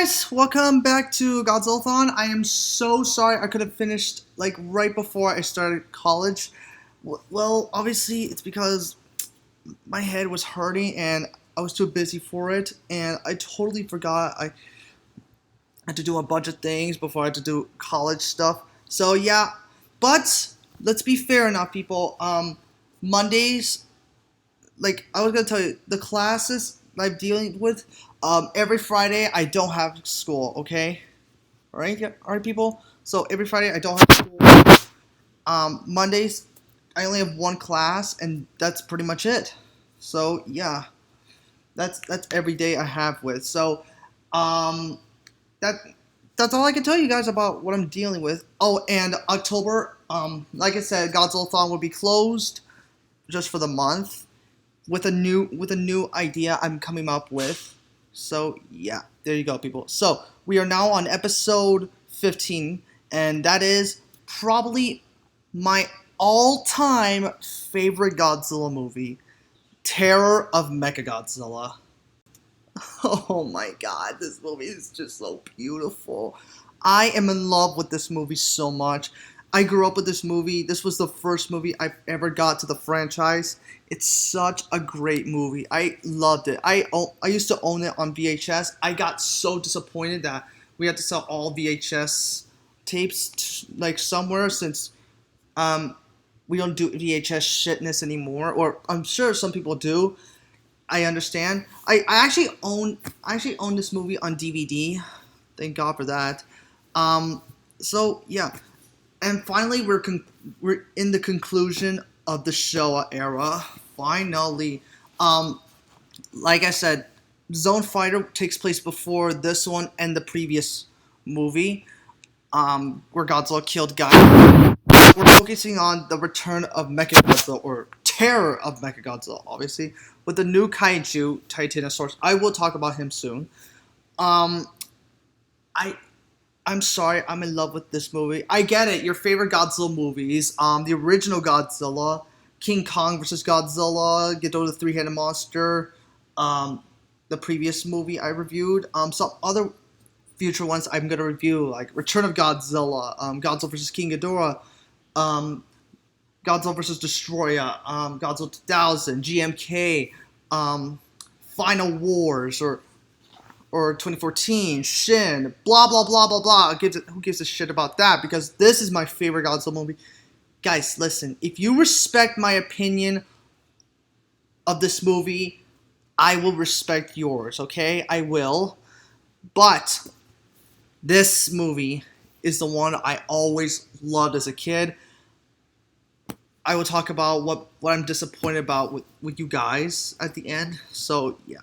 guys, welcome back to Godzillathon. I am so sorry I could have finished like right before I started college. Well, obviously it's because my head was hurting and I was too busy for it, and I totally forgot I had to do a bunch of things before I had to do college stuff. So yeah, but let's be fair enough, people. Mondays, like I was gonna tell you, the classes I'm dealing with, every Friday I don't have school. Okay, all right, yeah, all right, people. So every Friday I don't have school. Mondays I only have one class, and that's pretty much it. So yeah, that's every day I have with. So um, that that's all I can tell you guys about what I'm dealing with. Oh, and October, like I said, Godzillathon will be closed just for the month with a new idea I'm coming up with. So yeah, there you go, people. So we are now on episode 15, and that is probably my all-time favorite Godzilla movie, Terror of Mechagodzilla. Oh my god, this movie is just so beautiful. I am in love with this movie so much. I grew up with this movie. This was the first movie I've ever got to the franchise. It's such a great movie. I loved it. I used to own it on VHS. I got so disappointed that we had to sell all VHS tapes like somewhere, since um we don't do VHS shitness anymore, or I'm sure some people do. I understand. I actually own this movie on DVD. Thank God for that. Um, so yeah, and finally we're in the conclusion of the Showa era. Finally, um, like I said, Zone Fighter takes place before this one and the previous movie, where Godzilla killed Guy. We're focusing on the return of Mechagodzilla, or Terror of Mechagodzilla, obviously, with the new Kaiju, Titanosaurus. I will talk about him soon. Um, I I'm sorry, I'm in love with this movie. I get it, your favorite Godzilla movies, the original Godzilla, King Kong versus Godzilla, Ghidorah the Three-Headed Monster, um, the previous movie I reviewed, some other future ones I'm gonna review, like Return of Godzilla, Godzilla versus King Ghidorah, um, Godzilla vs. Destroyer, Godzilla 2000, GMK, Final Wars, or 2014, Shin, blah blah blah blah blah. Who gives a shit about that? Because this is my favorite Godzilla movie. Guys, listen. If you respect my opinion of this movie, I will respect yours. Okay, I will. But this movie is the one I always loved as a kid. I will talk about what I'm disappointed about with you guys at the end. So, yeah.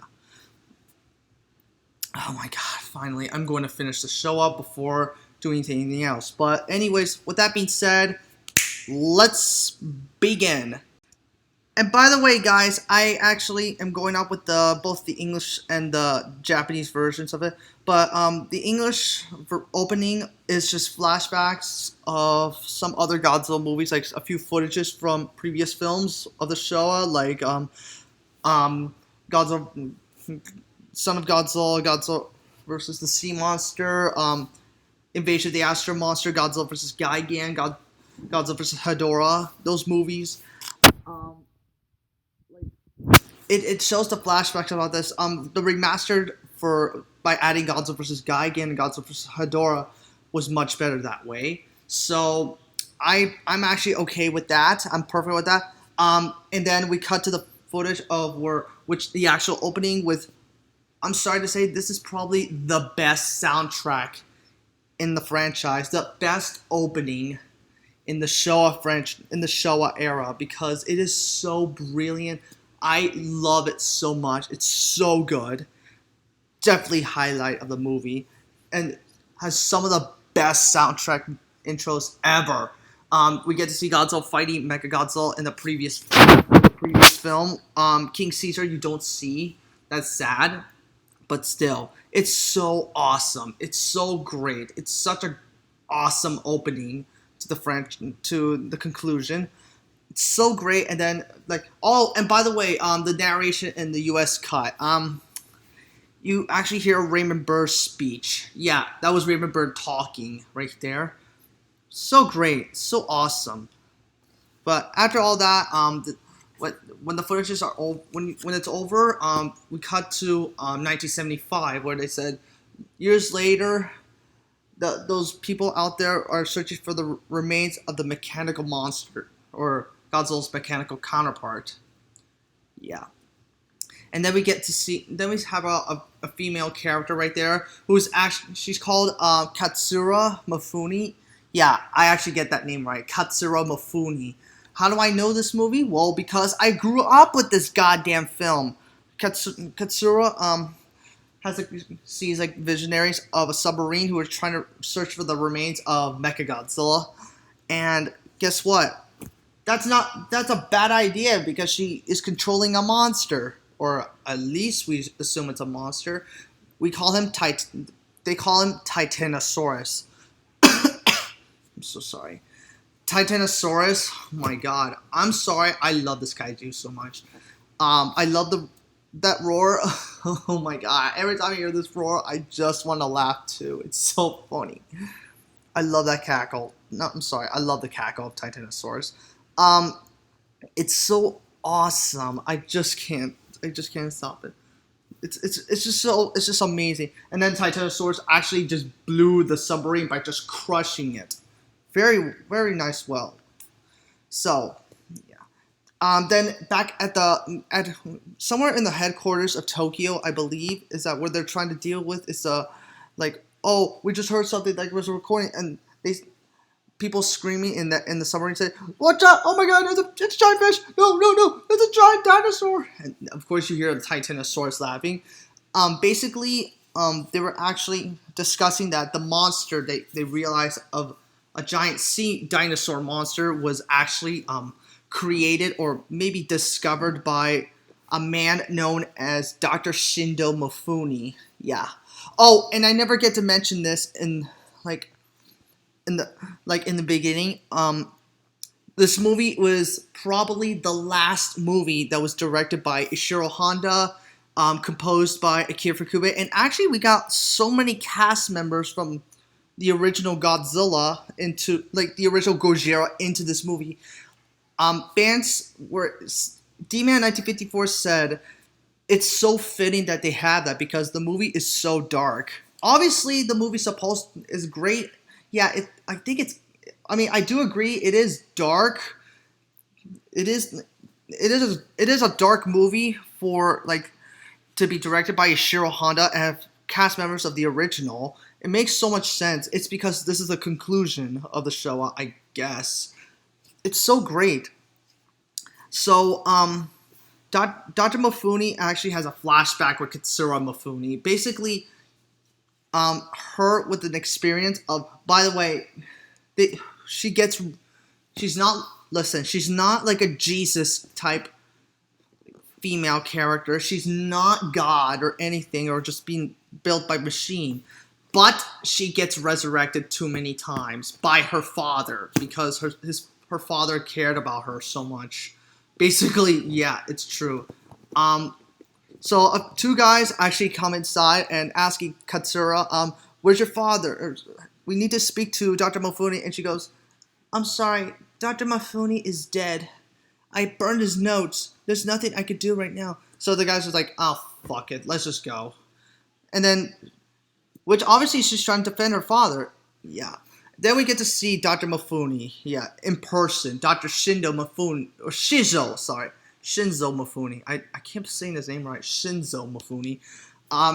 Oh my god, finally. I'm going to finish the show up before doing anything else. But anyways, with that being said, let's begin. And by the way, guys, I actually am going up with both the English and the Japanese versions of it. But the English opening is just flashbacks of some other Godzilla movies, like a few footages from previous films of the Showa, like Godzilla, Son of Godzilla, Godzilla versus the Sea Monster, Invasion of the Astro Monster, Godzilla versus Gigan, Godzilla versus Hedorah. Those movies. It shows the flashbacks about this. The remastered by adding Godzilla vs. Gigan and Godzilla vs. Hedorah was much better that way. So I'm actually okay with that. I'm perfect with that. And then we cut to the footage of which the actual opening with. I'm sorry to say, this is probably the best soundtrack in the franchise, the best opening in the Showa era, because it is so brilliant. I love it so much. It's so good. Definitely highlight of the movie, and has some of the best soundtrack intros ever. We get to see Godzilla fighting Mechagodzilla in the previous film. King Caesar you don't see. That's sad, but still, it's so awesome. It's so great. It's such a awesome opening to the conclusion. It's so great, and then and by the way, the narration in the U.S. cut, you actually hear Raymond Burr's speech. Yeah, that was Raymond Burr talking right there. So great, so awesome. But after all that, when the footages are when it's over, we cut to 1975, where they said years later, those people out there are searching for the remains of the mechanical monster, or Godzilla's mechanical counterpart. Yeah. And then we get to see, then we have a female character right there who's actually, she's called Katsura Mifune. Yeah, I actually get that name right, Katsura Mifune. How do I know this movie? Well, because I grew up with this goddamn film. Katsura sees like visionaries of a submarine who are trying to search for the remains of Mechagodzilla, and guess what? That's a bad idea because she is controlling a monster, or at least we assume it's a monster. They call him Titanosaurus. I'm so sorry. Titanosaurus, oh my god. I'm sorry, I love this kaiju so much. I love that roar. Oh my god. Every time I hear this roar, I just want to laugh too. It's so funny. I love that cackle. No, I'm sorry. I love the cackle of Titanosaurus. It's so awesome. I just can't stop it. It's just amazing. And then Titanosaurus actually just blew the submarine by just crushing it. Very, very nice. Well, so yeah. Then back at somewhere in the headquarters of Tokyo, I believe, is that where they're trying to deal with is like, oh, we just heard something that was a recording, and people screaming in the submarine say, "Watch out! Oh my God, it's a giant fish! No, it's a giant dinosaur!" And of course, you hear the Titanosaurus laughing. Basically, they were actually discussing that the monster they realized of a giant sea dinosaur monster was actually created or maybe discovered by a man known as Dr. Shindo Mifune. Yeah. Oh, and I never get to mention this in the beginning. This movie was probably the last movie that was directed by Ishiro Honda, composed by Akira Ifukube, and actually we got so many cast members from the original Godzilla into the original Gojira into this movie. Fans were D-Man 1954 said it's so fitting that they have that because the movie is so dark. Obviously, the movie is great. Yeah, I do agree. It is dark. It is a dark movie for to be directed by Ishiro Honda and have cast members of the original. It makes so much sense. It's because this is the conclusion of the Showa, I guess. It's so great. So, Dr. Mifune actually has a flashback with Katsura Mifune. Basically, her with an experience of, by the way, she's not like a Jesus type female character. She's not God or anything, or just being built by machine. But she gets resurrected too many times by her father because her father cared about her so much. Basically, yeah, it's true. So two guys actually come inside and asking Katsura, "Where's your father? We need to speak to Dr. Mifune." And she goes, "I'm sorry, Dr. Mifune is dead. I burned his notes. There's nothing I could do right now." So the guys was like, "Oh, fuck it, let's just go." And then, which obviously she's trying to defend her father. Yeah. Then we get to see Dr. Mifune, yeah, in person. Dr. Shinzo Mifune. I kept saying his name right. Shinzo Mifune.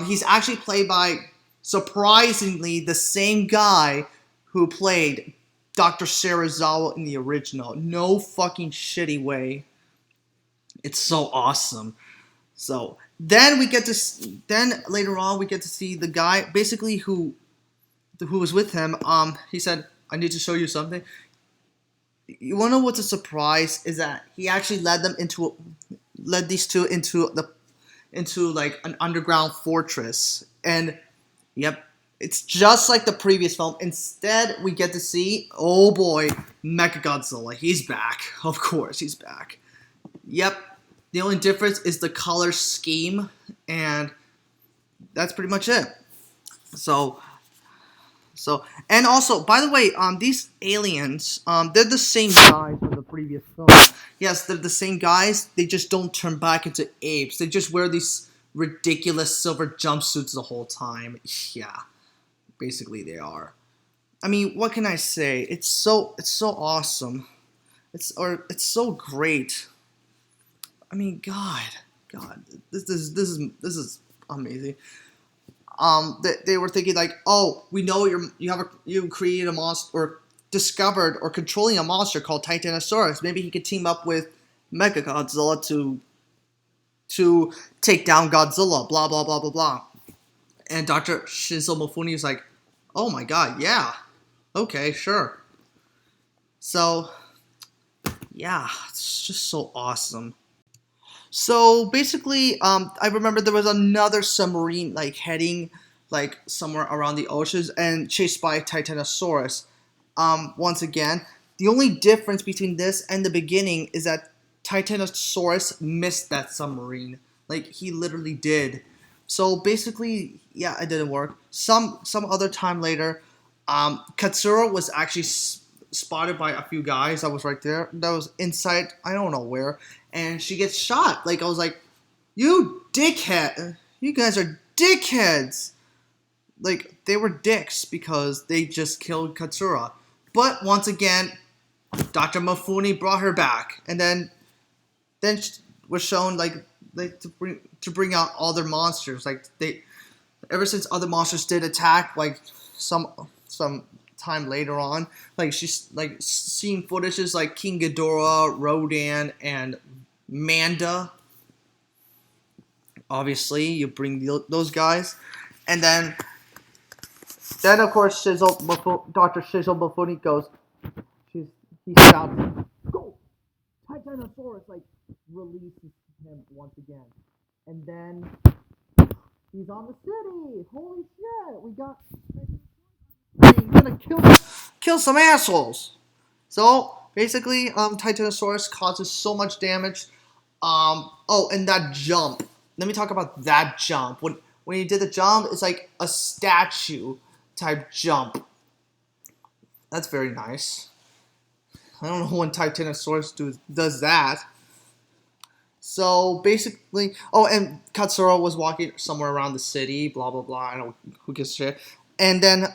He's actually played by, surprisingly, the same guy who played Dr. Serizawa in the original. No fucking shitty way. It's so awesome. So then later on we get to see the guy basically who was with him. He said, "I need to show you something." You wanna know what's a surprise is that he actually led these two into like an underground fortress, and yep, it's just like the previous film. Instead, we get to see, oh boy, Mechagodzilla. He's back. Of course, he's back. Yep. The only difference is the color scheme, and that's pretty much it. So and also, by the way, these aliens, they're the same guys from the previous film. Yes, they're the same guys. They just don't turn back into apes. They just wear these ridiculous silver jumpsuits the whole time. Yeah, basically they are. I mean, what can I say? It's so awesome. It's so great. I mean, God, this is amazing. They were thinking like, oh, we know you created a monster or discovered or controlling a monster called Titanosaurus. Maybe he could team up with Mechagodzilla to take down Godzilla. Blah blah blah blah blah. And Dr. Shinzo Mifune is like, oh my God, yeah, okay, sure. So yeah, it's just so awesome. So basically, I remember there was another submarine like heading like somewhere around the oceans and chased by Titanosaurus. Once again, the only difference between this and the beginning is that Titanosaurus missed that submarine. Like he literally did. So basically, yeah, it didn't work. Some other time later, Katsura was actually spotted by a few guys that was right there. That was inside, I don't know where, and she gets shot. Like I was like, you dickhead! You guys are dickheads! Like they were dicks because they just killed Katsura. But once again, Dr. Mifune brought her back, and then was shown like to bring out all their monsters. Like they ever since other monsters did attack, like some time later on, like she's like seeing footages like King Ghidorah, Rodan, and Manda. Obviously, you bring those guys, and then of course Dr. Shizzle Mifune goes. He shouts, "Go, Titanosaurus!" Like releases him once again, and then he's on the city. Holy shit! We got. He's gonna kill some assholes. So basically, Titanosaurus causes so much damage. Oh, and that jump. Let me talk about that jump. When he did the jump, it's like a statue type jump. That's very nice. I don't know when Titanosaurus does that. So basically, oh, and Katsura was walking somewhere around the city. Blah blah blah. I don't know who gives a shit. And then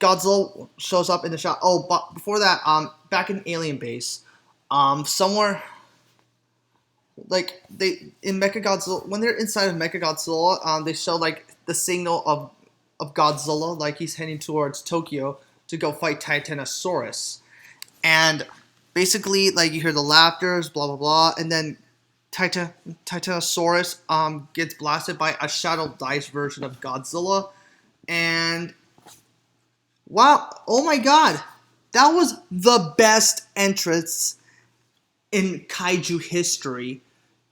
Godzilla shows up in the shot. Oh, but before that, back in Alien Base, somewhere like they in Mechagodzilla when they're inside of Mechagodzilla, they show like the signal of Godzilla, like he's heading towards Tokyo to go fight Titanosaurus, and basically like you hear the laughters, blah blah blah, and then Titanosaurus gets blasted by a shadow dice version of Godzilla, and wow, oh my God, that was the best entrance in Kaiju history.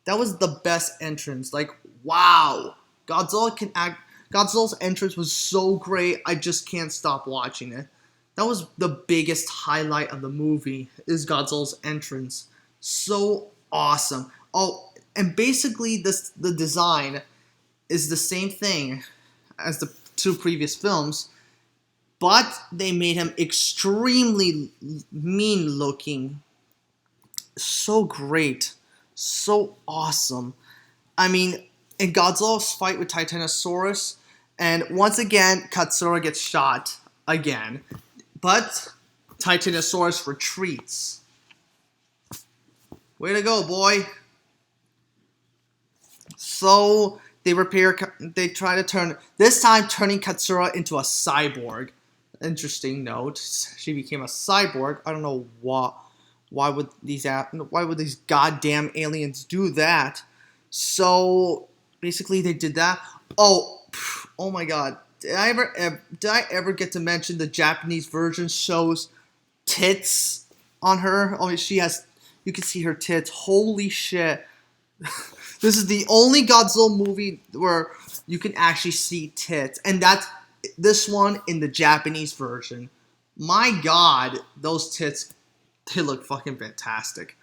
That was the best entrance. Like, wow. Godzilla's entrance was so great, I just can't stop watching it. That was the biggest highlight of the movie, is Godzilla's entrance. So awesome. Oh, and basically the design is the same thing as the two previous films, but they made him extremely mean looking. So great. So awesome. I mean, in Godzilla's fight with Titanosaurus, and once again, Katsura gets shot again. But Titanosaurus retreats. Way to go, boy. So they try to turn, this time turning Katsura into a cyborg. Interesting note. She became a cyborg. I don't know why would these goddamn aliens do that? So basically they did that. Oh my God. Did I ever get to mention the Japanese version shows tits on her? Oh, you can see her tits. Holy shit. This is the only Godzilla movie where you can actually see tits. And that's this one in the Japanese version. My God, those tits, they look fucking fantastic.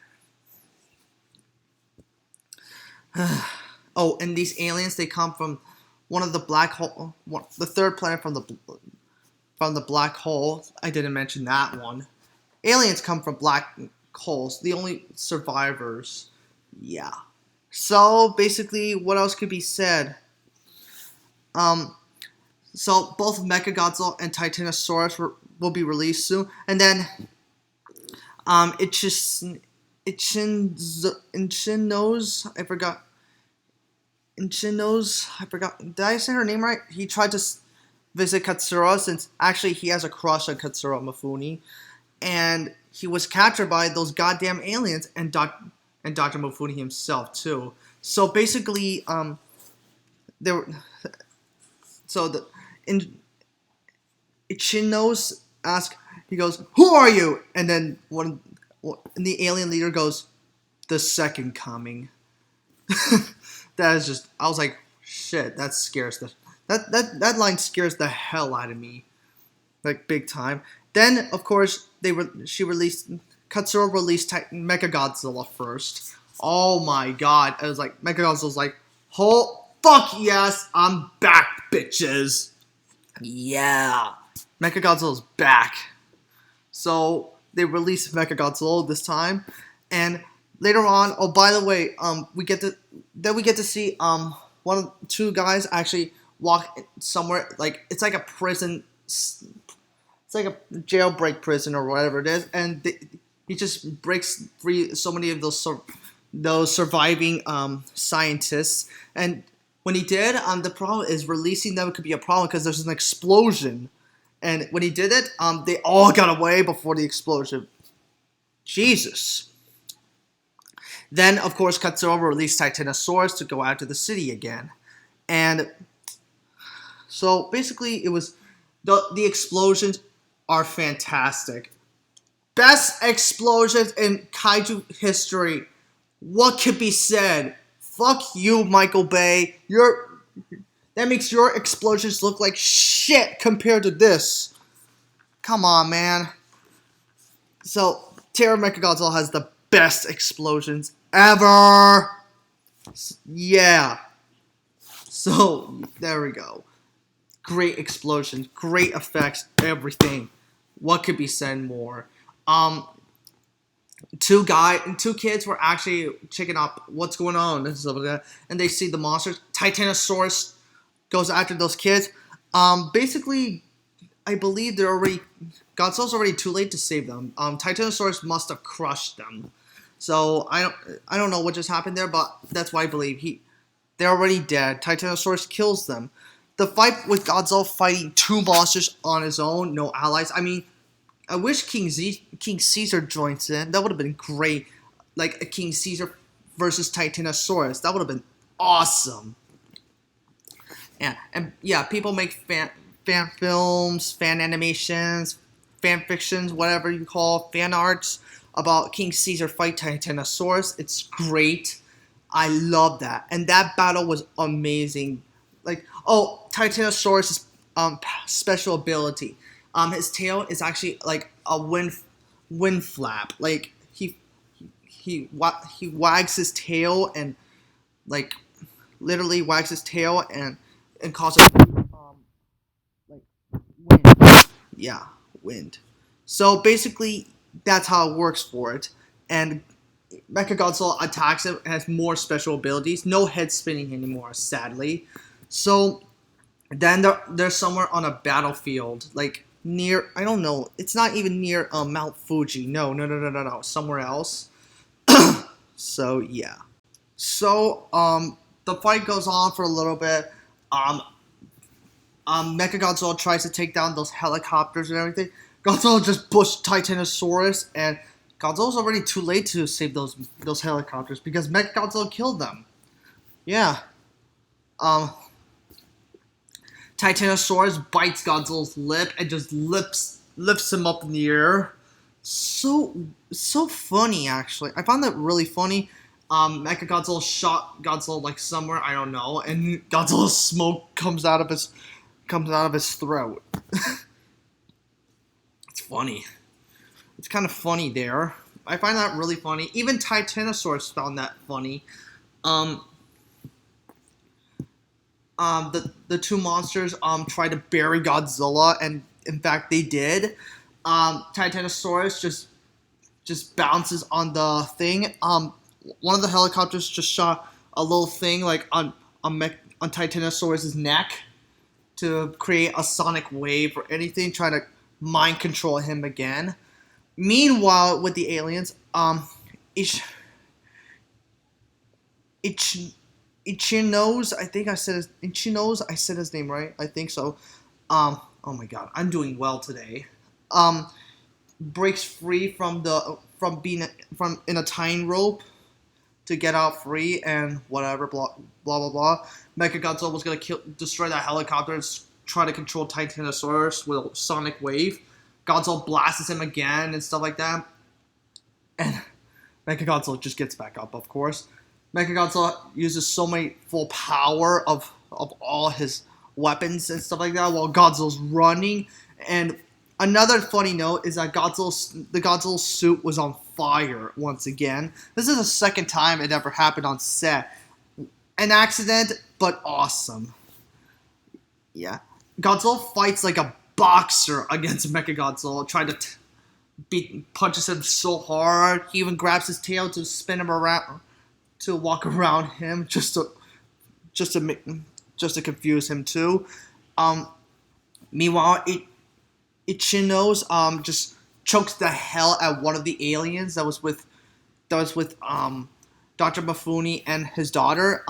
Oh, and these aliens, they come from one of the black hole, the third planet from the black hole. I didn't mention that one. Aliens come from black holes. The only survivors. Yeah. So basically, what else could be said? So both Mechagodzilla and Titanosaurus will be released soon, and then Ichinos, I forgot. Did I say her name right? He tried to visit Katsura since actually he has a crush on Katsura Mifune, and he was captured by those goddamn aliens and Dr. Mifune himself too. So basically, there were, so the Ichinos ask, he goes, "Who are you?" And then the alien leader goes, "The second coming." That is just, I was like, shit, that scares that line scares the hell out of me, like big time. Then of course Katsura released Mechagodzilla first. Oh my god, I was like, Mechagodzilla's like, oh fuck yes, I'm back, bitches. Yeah, Mechagodzilla's back. So they released Mechagodzilla this time, and later on, oh by the way, we get to see two guys actually walk somewhere, like it's like a prison, it's like a jailbreak prison or whatever it is, and he just breaks free so many of those surviving scientists. And when he did, the problem is releasing them could be a problem because there's an explosion. And when he did it, they all got away before the explosion. Jesus. Then, of course, Katsura released Titanosaurus to go out to the city again. And so, basically, it was... The explosions are fantastic. Best explosions in Kaiju history. What could be said? Fuck you, Michael Bay. That makes your explosions look like shit compared to this. Come on, man. So, Terror Mechagodzilla has the best explosions ever. Yeah. So, there we go. Great explosions, great effects, everything. What could be said more? Two kids were actually checking up what's going on and stuff like that, and they see the monsters. Titanosaurus goes after those kids. Basically, I believe Godzilla's already too late to save them. Titanosaurus must have crushed them. So I don't know what just happened there, but that's why I believe they're already dead. Titanosaurus kills them. The fight with Godzilla fighting two monsters on his own, no allies. I mean, I wish King Caesar joins in. That would have been great. Like a King Caesar versus Titanosaurus. That would have been awesome. And people make fan films, fan animations, fan fictions, whatever you call fan arts about King Caesar fight Titanosaurus. It's great. I love that. And that battle was amazing. Like, Titanosaurus' special ability. His tail is actually like a wind flap. Like he wags his tail and like literally wags his tail and causes like wind. Yeah, wind. So basically, that's how it works for it. And Mechagodzilla attacks it and has more special abilities. No head spinning anymore, sadly. So then they're somewhere on a battlefield, like near, I don't know, it's not even near Mount Fuji. No, somewhere else. So yeah. So the fight goes on for a little bit. Mechagodzilla tries to take down those helicopters and everything. Godzilla just pushed Titanosaurus, and Godzilla's already too late to save those helicopters because Mechagodzilla killed them. Yeah. Titanosaurus bites Godzilla's lip and just lifts him up in the air. So funny, actually. I found that really funny. Mechagodzilla shot Godzilla like somewhere, I don't know, and Godzilla's smoke comes out of his throat. It's funny. It's kind of funny there. I find that really funny. Even Titanosaurus found that funny. The two monsters tried to bury Godzilla, and in fact they did. Titanosaurus just bounces on the thing. One of the helicopters just shot a little thing like on Titanosaurus's neck to create a sonic wave or anything, trying to mind control him again. Meanwhile, with the aliens, Ichinos, I think Ichinos, I said his name right. I think so. Oh my god, I'm doing well today. Breaks free from from in a tying rope to get out free and whatever, blah blah blah blah. Mechagodzilla was gonna destroy that helicopter and try to control Titanosaurus with a sonic wave. Godzilla blasts him again and stuff like that. And Mechagodzilla just gets back up, of course. Mechagodzilla uses so many full power of all his weapons and stuff like that while Godzilla's running. And another funny note is that the Godzilla suit was on fire once again. This is the second time it ever happened on set. An accident, but awesome. Yeah. Godzilla fights like a boxer against Mechagodzilla, trying to punches him so hard. He even grabs his tail to spin him around, to walk around him, just to confuse him too. Meanwhile, Ichinos just chokes the hell out of one of the aliens that was with Dr. Mifune and his daughter.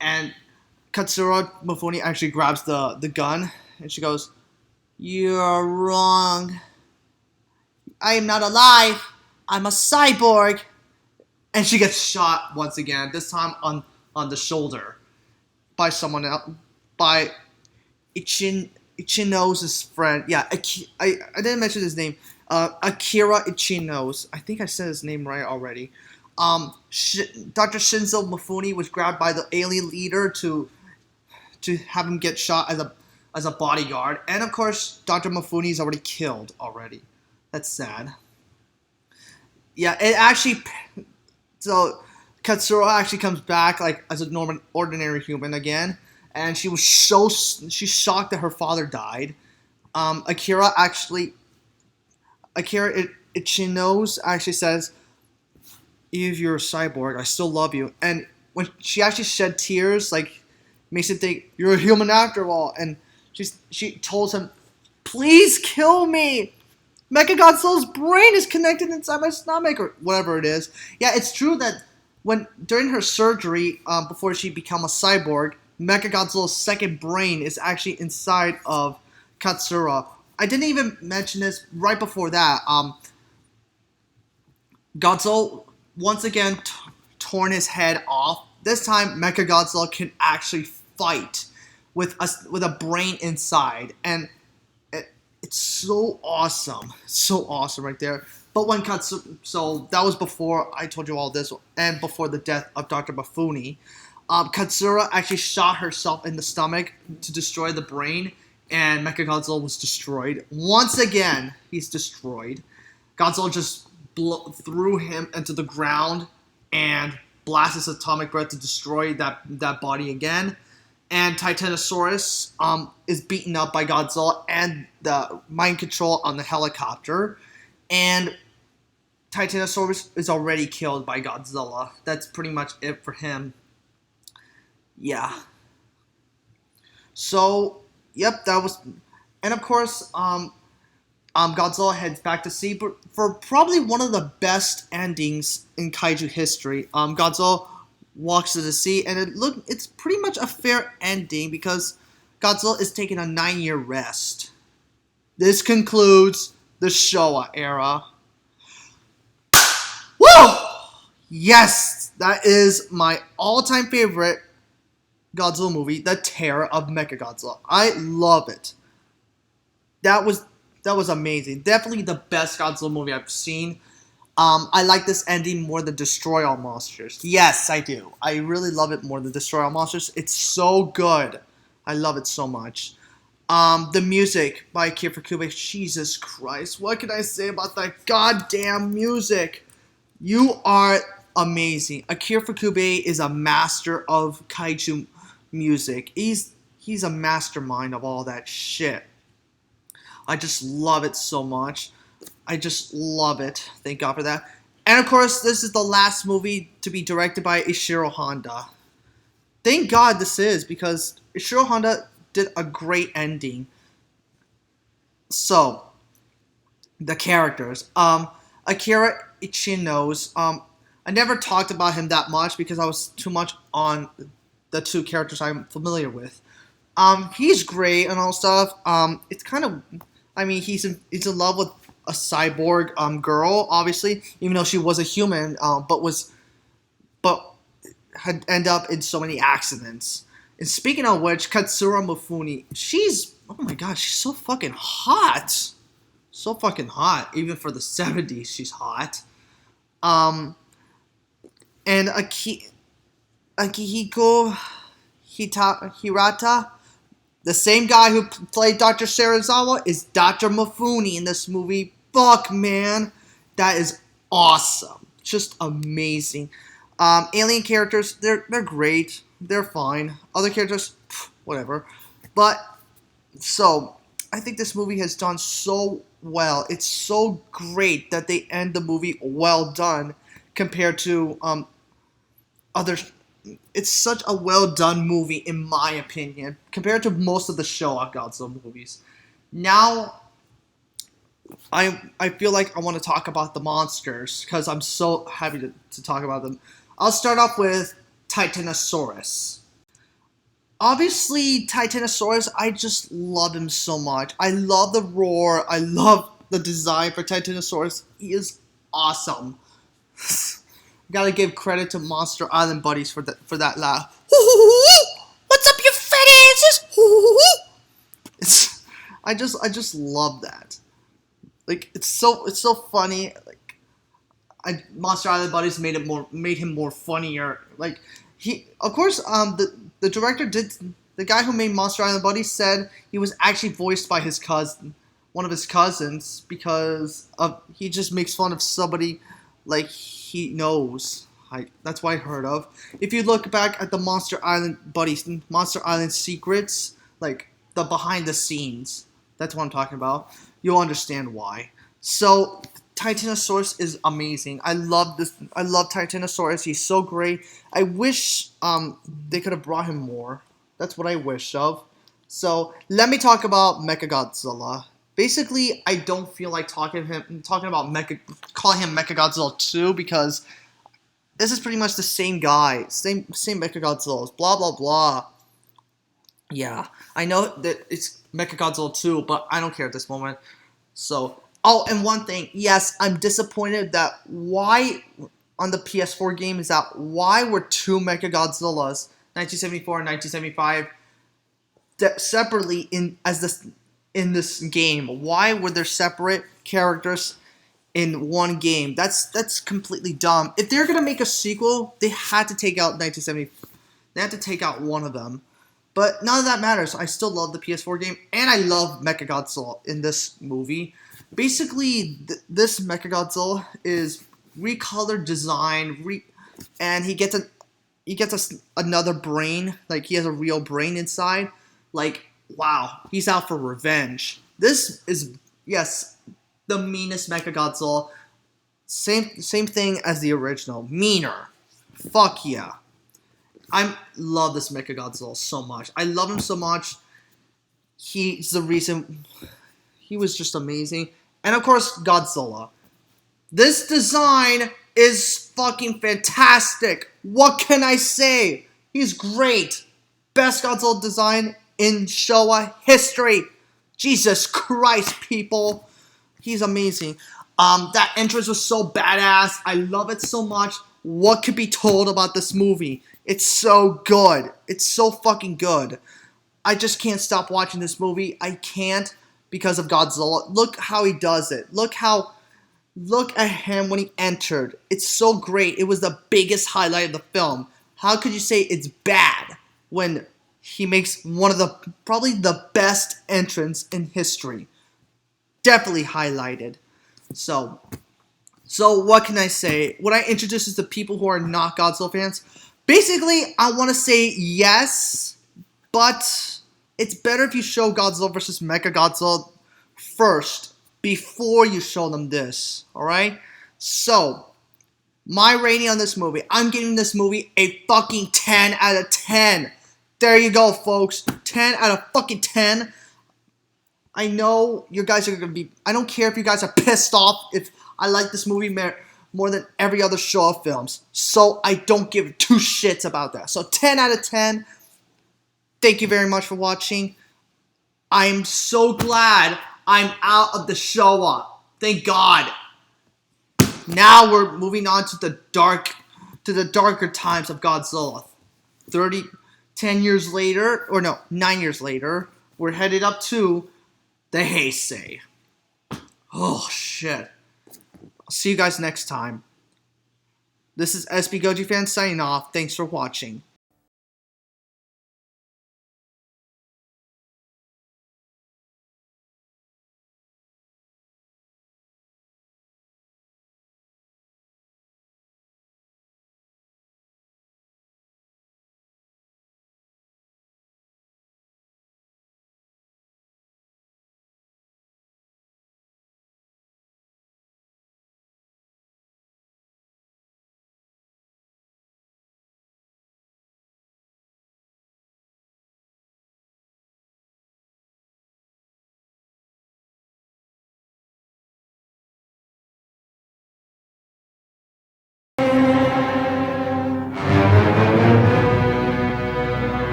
And Katsura Mifune actually grabs the gun and she goes, "You're wrong. I am not alive. I'm a cyborg." And she gets shot once again, this time on the shoulder by someone else, by Ichinos' friend. Yeah, I didn't mention his name. Akira Ichinos. I think I said his name right already. Dr. Shinzo Mifune was grabbed by the alien leader to have him get shot as a bodyguard. And of course, Dr. Mifune is already killed already. That's sad. Yeah, it actually... So, Katsura actually comes back like as a ordinary human again. And she's shocked that her father died. Akira Ichinos actually says, "If you're a cyborg, I still love you." And when she actually shed tears, like, makes him think, "You're a human after all." And she tells him, "Please kill me. Mechagodzilla's brain is connected inside my stomach," or whatever it is. Yeah, it's true that during her surgery, before she became a cyborg, Mechagodzilla's second brain is actually inside of Katsura. I didn't even mention this right before that. Godzilla once again torn his head off. This time, Mechagodzilla can actually fight with a brain inside, and it's so awesome right there. But when so that was before I told you all this, and before the death of Dr. Mifune. Katsura actually shot herself in the stomach to destroy the brain, and Mechagodzilla was destroyed. Once again, he's destroyed. Godzilla just threw him into the ground and blasts his atomic breath to destroy that body again. And Titanosaurus is beaten up by Godzilla and the mind control on the helicopter. And Titanosaurus is already killed by Godzilla. That's pretty much it for him. Yeah. So, yep, that was... And of course, Godzilla heads back to sea for probably one of the best endings in kaiju history. Godzilla walks to the sea, and it's pretty much a fair ending because Godzilla is taking a 9-year rest. This concludes the Showa era. Woo! Yes, that is my all-time favorite Godzilla movie, The Terror of Mechagodzilla. I love it. That was amazing. Definitely the best Godzilla movie I've seen. I like this ending more than Destroy All Monsters. Yes, I do. I really love it more than Destroy All Monsters. It's so good. I love it so much. The music by Akira Ifukube. Jesus Christ. What can I say about that goddamn music? You are amazing. Akira Fukube is a master of kaiju music. He's a mastermind of all that shit. I just love it so much. I just love it. Thank God for that. And of course, this is the last movie to be directed by Ishiro Honda. Thank God this is, because Ishiro Honda did a great ending. So, the characters. Akira Ichino's. I never talked about him that much because I was too much on the two characters I'm familiar with. He's great and all stuff. It's kind of, I mean, he's in love with a cyborg girl, obviously, even though she was a human, but had end up in so many accidents. And speaking of which, Katsura Mifune, oh my god, she's so fucking hot. So fucking hot. Even for the 70s, she's hot. And Akihiko Hirata, the same guy who played Dr. Serizawa, is Dr. Mifune in this movie. Fuck, man. That is awesome. Just amazing. Alien characters, they're great. They're fine. Other characters, whatever. But, so, I think this movie has done so well. It's so great that they end the movie well done compared to others. It's such a well done movie, in my opinion, compared to most of the Showa Godzilla movies. Now, I feel like I want to talk about the monsters because I'm so happy to talk about them. I'll start off with Titanosaurus. Obviously, Titanosaurus, I just love him so much. I love the roar. I love the design for Titanosaurus. He is awesome. Gotta give credit to Monster Island buddies for that laugh. What's up, you fat asses? I just love that. Like, it's so funny. Like, Monster Island buddies made him more funnier. Like, of course, the director the guy who made Monster Island Buddies said he was actually voiced by his cousin, one of his cousins, because he just makes fun of somebody like he knows. That's what I heard of. If you look back at the Monster Island Buddies, Monster Island Secrets, like the behind the scenes, that's what I'm talking about. You'll understand why. So, Titanosaurus is amazing. I love Titanosaurus. He's so great. I wish they could have brought him more. That's what I wish of. So let me talk about Mechagodzilla. Basically, I don't feel like calling him Mechagodzilla 2 because this is pretty much the same guy, same Mechagodzilla. Blah blah blah. Yeah, I know that it's Mechagodzilla 2, but I don't care at this moment. So. Oh, and one thing, yes, I'm disappointed that why on the PS4 game is that why were two Mechagodzillas, 1974 and 1975, separately in this game? Why were there separate characters in one game? That's completely dumb. If they're gonna make a sequel, they had to take out 1970. They had to take out one of them. But none of that matters. I still love the PS4 game, and I love Mechagodzilla in this movie. Basically, this Mechagodzilla is recolored design, and he gets another brain. Like, he has a real brain inside. Like, wow, he's out for revenge. This is, yes, the meanest Mechagodzilla. Same thing as the original. Meaner. Fuck yeah. I love this Mechagodzilla so much. I love him so much. He's the reason. He was just amazing. And of course, Godzilla. This design is fucking fantastic. What can I say? He's great. Best Godzilla design in Showa history. Jesus Christ, people. He's amazing. That entrance was so badass. I love it so much. What could be told about this movie? It's so good. It's so fucking good. I just can't stop watching this movie. I can't because of Godzilla. Look how he does it. Look at him when he entered. It's so great. It was the biggest highlight of the film. How could you say it's bad when he makes one of probably the best entrance in history? Definitely highlighted. So, So what can I say? When I introduce this to people who are not Godzilla fans, basically I want to say yes, but it's better if you show Godzilla vs. Mechagodzilla first before you show them this, alright? So, my rating on this movie, I'm giving this movie a fucking 10 out of 10. There you go, folks. 10 out of fucking 10. I know you guys are going to be... I don't care if you guys are pissed off if I like this movie more than every other Showa films. So, I don't give two shits about that. So, 10 out of 10. Thank you very much for watching. I'm so glad I'm out of the Showa. Thank God. Now we're moving on to the darker times of Godzilla. 10 years later, or no, 9 years later, we're headed up to the Heisei. Oh, shit. I'll see you guys next time. This is SB Goji Fan signing off. Thanks for watching.